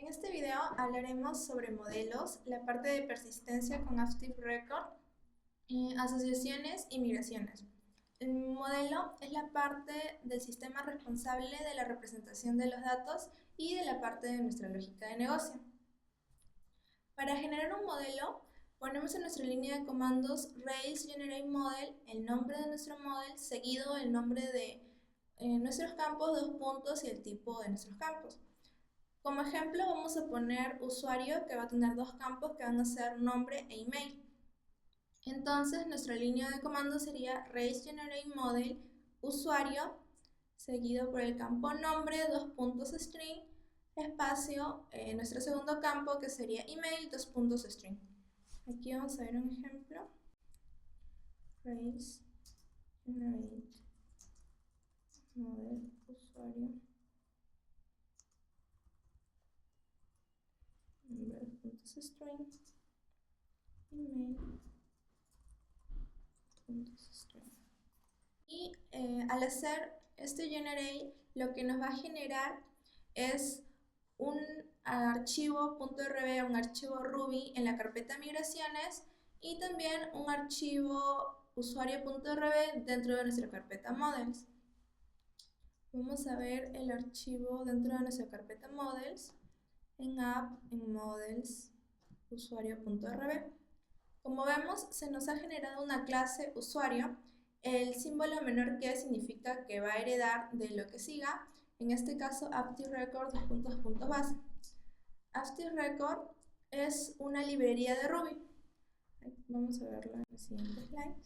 En este video hablaremos sobre modelos, la parte de persistencia con Active Record, asociaciones y migraciones. El modelo es la parte del sistema responsable de la representación de los datos y de la parte de nuestra lógica de negocio. Para generar un modelo, ponemos en nuestra línea de comandos Rails Generate Model, el nombre de nuestro model, seguido el nombre de nuestros campos, dos puntos y el tipo de nuestros campos. Como ejemplo vamos a poner usuario, que va a tener dos campos que van a ser nombre e email. Entonces nuestra línea de comando sería Rails Generate Model usuario, seguido por el campo nombre, dos puntos string, espacio, nuestro segundo campo que sería email, dos puntos string. Aquí vamos a ver un ejemplo. Rails Generate Model usuario. String, email, string. Y al hacer este generate, lo que nos va a generar es un archivo .rb, un archivo Ruby en la carpeta migraciones y también un archivo usuario.rb dentro de nuestra carpeta models. Vamos a ver el archivo dentro de nuestra carpeta models en app, en models, usuario.rb. Como vemos, se nos ha generado una clase usuario. El símbolo menor que significa que va a heredar de lo que siga, en este caso Active Record base. Active Record es una librería de Ruby. Vamos a verlo en el siguiente slide.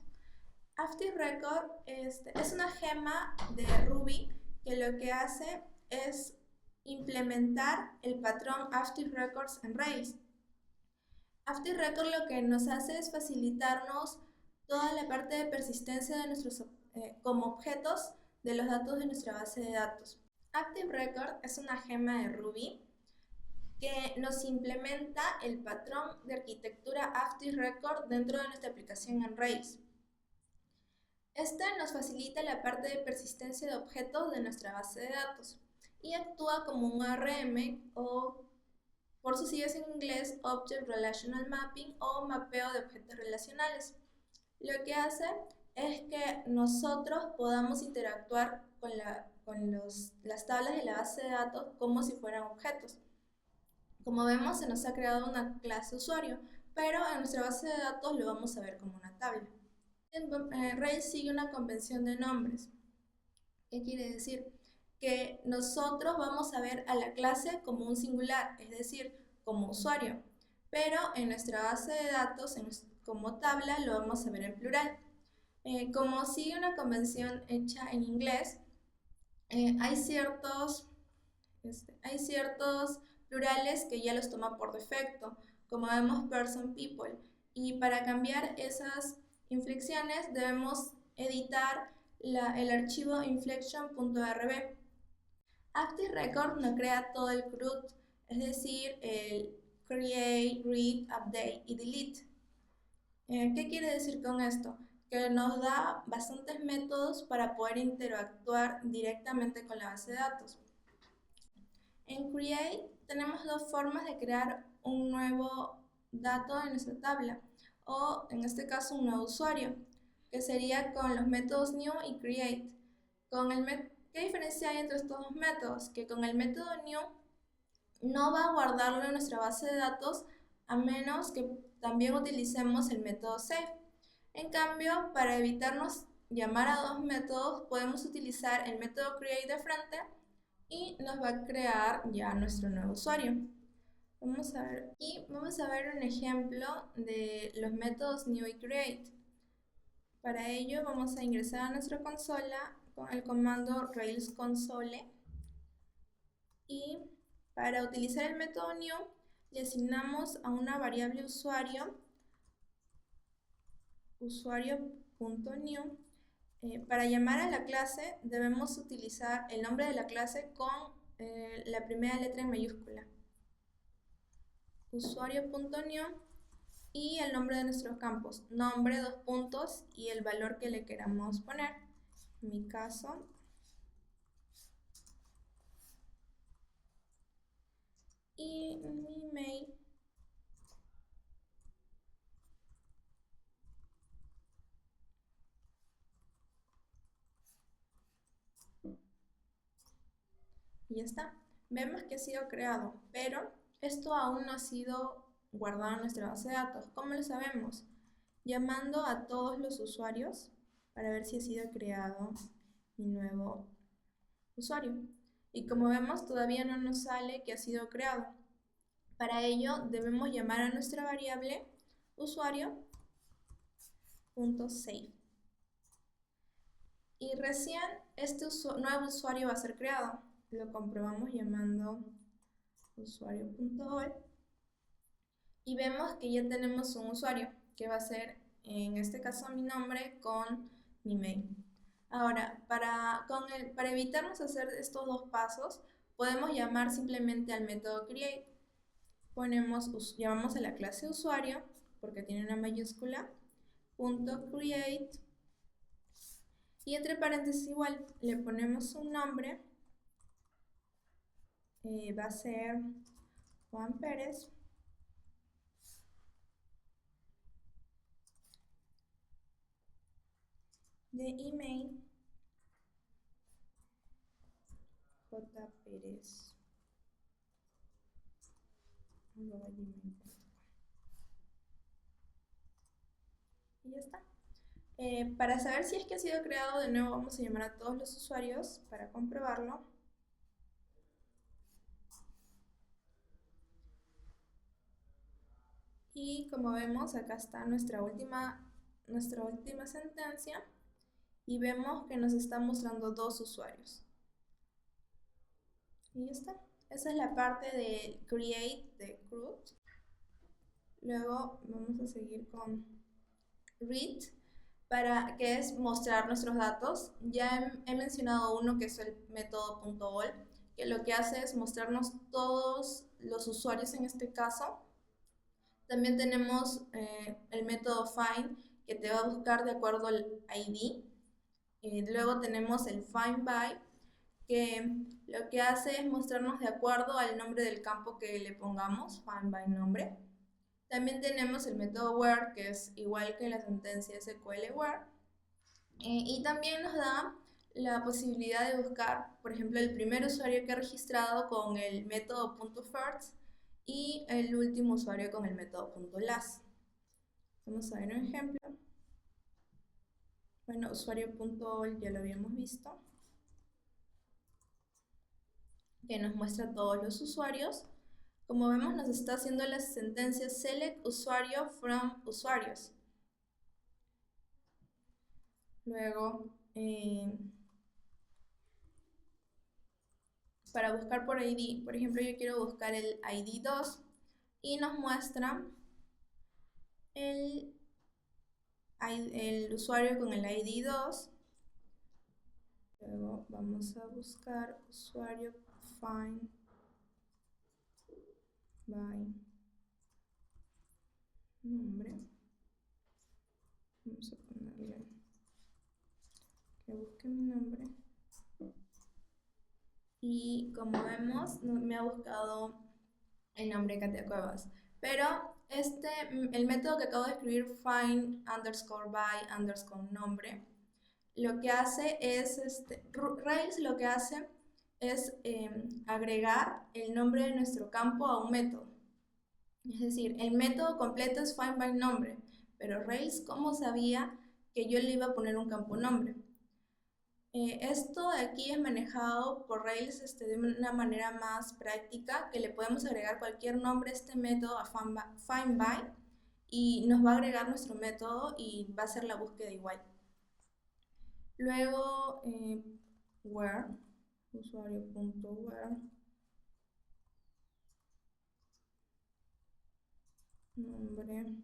Active Record es una gema de Ruby que lo que hace es implementar el patrón Active Records en Rails. Active Record lo que nos hace es facilitarnos toda la parte de persistencia de nuestros como objetos de los datos de nuestra base de datos. Active Record es una gema de Ruby que nos implementa el patrón de arquitectura Active Record dentro de nuestra aplicación en Rails. Este nos facilita la parte de persistencia de objetos de nuestra base de datos y actúa como un ORM o, por sus siglas en inglés, Object Relational Mapping o mapeo de objetos relacionales. Lo que hace es que nosotros podamos interactuar con las tablas de la base de datos como si fueran objetos. Como vemos, se nos ha creado una clase usuario, pero en nuestra base de datos lo vamos a ver como una tabla. Rails sigue una convención de nombres. ¿Qué quiere decir? Que nosotros vamos a ver a la clase como un singular, es decir, como usuario, pero en nuestra base de datos, como tabla, lo vamos a ver en plural. Como sigue una convención hecha en inglés, hay ciertos plurales que ya los toma por defecto, como vemos person, people, y para cambiar esas inflexiones debemos editar el archivo inflection.rb. Active Record no crea todo el CRUD, es decir, el create, read, update y delete. ¿Qué quiere decir con esto? Que nos da bastantes métodos para poder interactuar directamente con la base de datos. En Create tenemos dos formas de crear un nuevo dato en nuestra tabla, o en este caso un nuevo usuario, que sería con los métodos new y create. ¿Qué diferencia hay entre estos dos métodos? Que con el método new no va a guardarlo en nuestra base de datos a menos que también utilicemos el método save. En cambio, para evitarnos llamar a dos métodos, podemos utilizar el método create de frente y nos va a crear ya nuestro nuevo usuario. Vamos a ver un ejemplo de los métodos new y create. Para ello vamos a ingresar a nuestra consola con el comando Rails console y para utilizar el método new le asignamos a una variable usuario.new. Para llamar a la clase debemos utilizar el nombre de la clase con la primera letra en mayúscula. Usuario.new y el nombre de nuestros campos, nombre, dos puntos y el valor que le queramos poner. En mi caso, y mi mail y ya está. Vemos que ha sido creado, pero esto aún no ha sido guardado en nuestra base de datos. ¿Cómo lo sabemos? Llamando a todos los usuarios para ver si ha sido creado mi nuevo usuario. Y como vemos, todavía no nos sale que ha sido creado. Para ello, debemos llamar a nuestra variable usuario.save. Y recién este nuevo usuario va a ser creado. Lo comprobamos llamando usuario.all y vemos que ya tenemos un usuario que va a ser, en este caso, mi nombre con mi mail. Ahora, para evitarnos hacer estos dos pasos, podemos llamar simplemente al método create. Llamamos a la clase usuario, porque tiene una mayúscula, .create, y entre paréntesis igual le ponemos un nombre, va a ser Juan Pérez, de email jperez@gmail.com. Y ya está. Para saber si es que ha sido creado, de nuevo vamos a llamar a todos los usuarios para comprobarlo. Y como vemos, acá está nuestra última sentencia y vemos que nos está mostrando dos usuarios. Y ya está. Esa es la parte de create de CRUD. Luego vamos a seguir con read, que es mostrar nuestros datos. Ya he mencionado uno que es el método .all, que lo que hace es mostrarnos todos los usuarios en este caso. También tenemos el método find, que te va a buscar de acuerdo al ID. Luego tenemos el find by, que lo que hace es mostrarnos de acuerdo al nombre del campo que le pongamos, find by nombre. También tenemos el método where, que es igual que la sentencia SQL where. Y también nos da la posibilidad de buscar, por ejemplo, el primer usuario que ha registrado con el método .first y el último usuario con el método .last. Vamos a ver un ejemplo. Bueno, usuario.all ya lo habíamos visto, que nos muestra todos los usuarios. Como vemos, nos está haciendo las sentencias select usuario from usuarios. Luego, para buscar por ID, por ejemplo, yo quiero buscar el ID 2 y nos muestra el usuario con el ID 2. Luego vamos a buscar usuario find by nombre. Vamos a ponerle que busque mi nombre. Y como vemos, me ha buscado el nombre Katia Cuevas. Pero el método que acabo de escribir, find underscore by underscore nombre, lo que hace es, Rails lo que hace es agregar el nombre de nuestro campo a un método. Es decir, el método completo es find by nombre, pero Rails, ¿cómo sabía que yo le iba a poner un campo nombre? Esto de aquí es manejado por Rails de una manera más práctica, que le podemos agregar cualquier nombre a este método, a find by, y nos va a agregar nuestro método y va a hacer la búsqueda igual. Luego, where, usuario.where, nombre,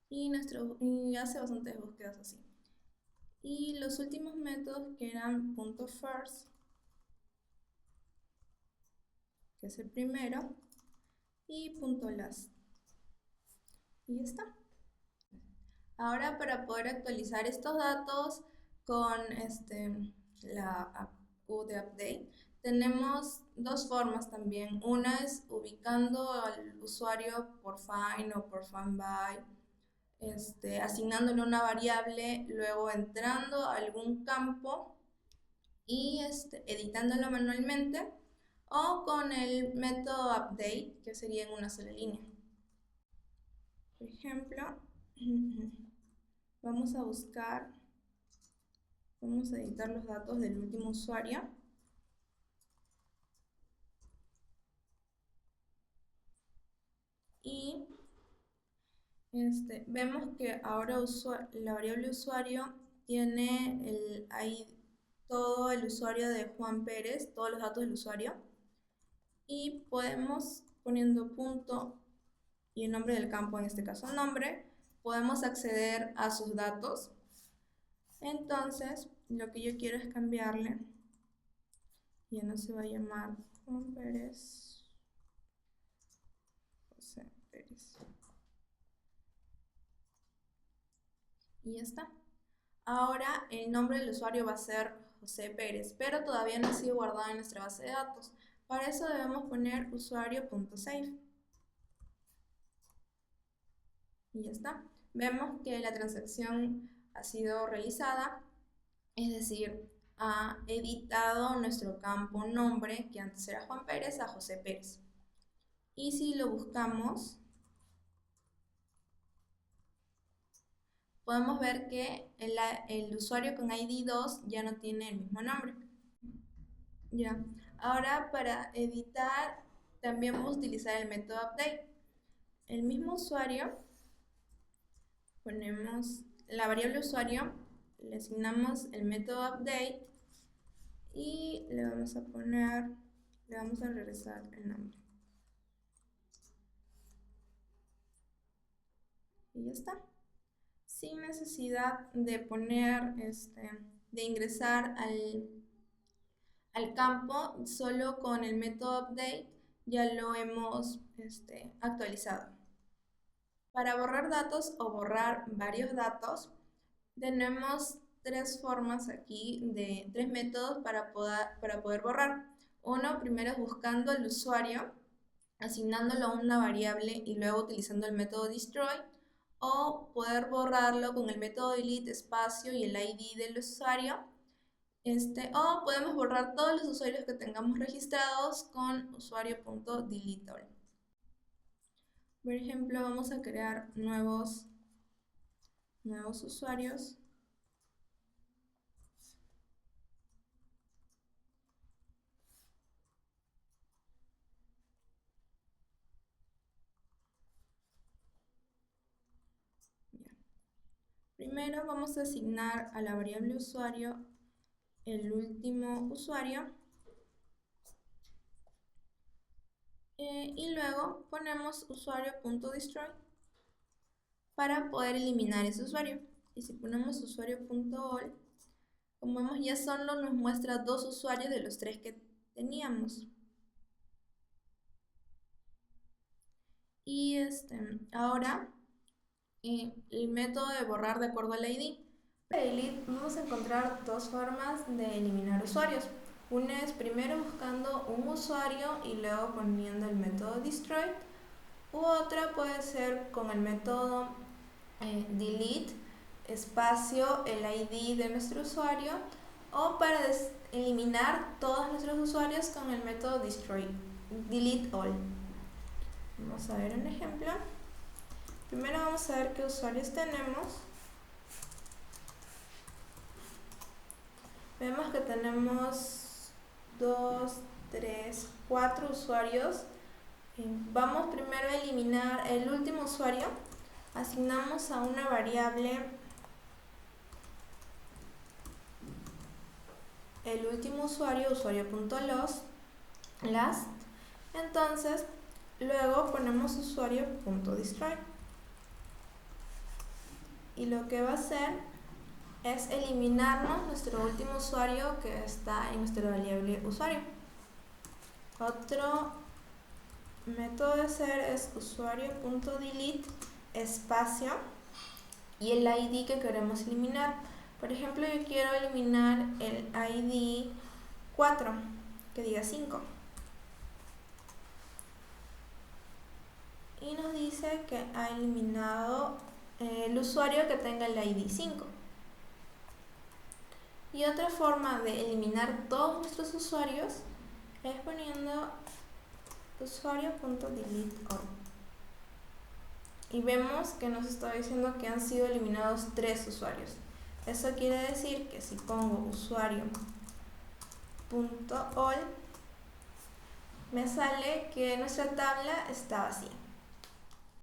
y hace bastantes búsquedas así. Y los últimos métodos que eran .first, que es el primero, y .last. Y ya está. Ahora, para poder actualizar estos datos con la APU de Update, tenemos dos formas también. Una es ubicando al usuario por find o por find by, asignándole una variable, luego entrando a algún campo y editándolo manualmente, o con el método update, que sería en una sola línea. Por ejemplo, vamos a editar los datos del último usuario. Y vemos que ahora la variable usuario tiene ahí todo el usuario de Juan Pérez, todos los datos del usuario. Y podemos, poniendo punto y el nombre del campo, en este caso nombre, podemos acceder a sus datos. Entonces, lo que yo quiero es cambiarle. Ya no se va a llamar Juan Pérez, José Pérez. Y ya está. Ahora el nombre del usuario va a ser José Pérez, pero todavía no ha sido guardado en nuestra base de datos. Para eso debemos poner usuario.save. Y ya está. Vemos que la transacción ha sido realizada, es decir, ha editado nuestro campo nombre, que antes era Juan Pérez, a José Pérez. Y si lo buscamos, podemos ver que el usuario con ID 2 ya no tiene el mismo nombre. Ya. Ahora, para editar, también vamos a utilizar el método update. El mismo usuario, ponemos la variable usuario, le asignamos el método update y le vamos a regresar el nombre. Y ya está. Sin necesidad de de ingresar al campo, solo con el método update ya lo hemos actualizado. Para borrar datos o borrar varios datos, tenemos tres formas aquí, tres métodos para poder borrar. Uno, primero es buscando al usuario, asignándolo a una variable y luego utilizando el método destroy, o poder borrarlo con el método delete, espacio y el ID del usuario. O podemos borrar todos los usuarios que tengamos registrados con usuario.deleteAll. Por ejemplo, vamos a crear nuevos usuarios. Primero vamos a asignar a la variable usuario el último usuario y luego ponemos usuario.destroy para poder eliminar ese usuario. Y si ponemos usuario.all, como vemos ya solo nos muestra dos usuarios de los tres que teníamos. Y ahora el método de borrar de acuerdo al ID. Para delete vamos a encontrar dos formas de eliminar usuarios. Una es primero buscando un usuario y luego poniendo el método destroy. U otra puede ser con el método delete, espacio, el ID de nuestro usuario, o para eliminar todos nuestros usuarios con el método destroy, delete all. Vamos a ver un ejemplo. Primero vamos a ver qué usuarios tenemos. Vemos que tenemos 2, 3, 4 usuarios. Vamos primero a eliminar el último usuario. Asignamos a una variable el último usuario, usuario.last. Entonces, luego ponemos usuario.destroy. Y lo que va a hacer es eliminarnos nuestro último usuario que está en nuestra variable usuario. Otro método de hacer es usuario.delete espacio y el ID que queremos eliminar. Por ejemplo, yo quiero eliminar el ID 4, que diga 5. Y nos dice que ha eliminado el usuario que tenga el ID 5. Y otra forma de eliminar todos nuestros usuarios es poniendo usuario.deleteAll. Y vemos que nos está diciendo que han sido eliminados 3 usuarios. Eso quiere decir que si pongo usuario.all, me sale que nuestra tabla está vacía.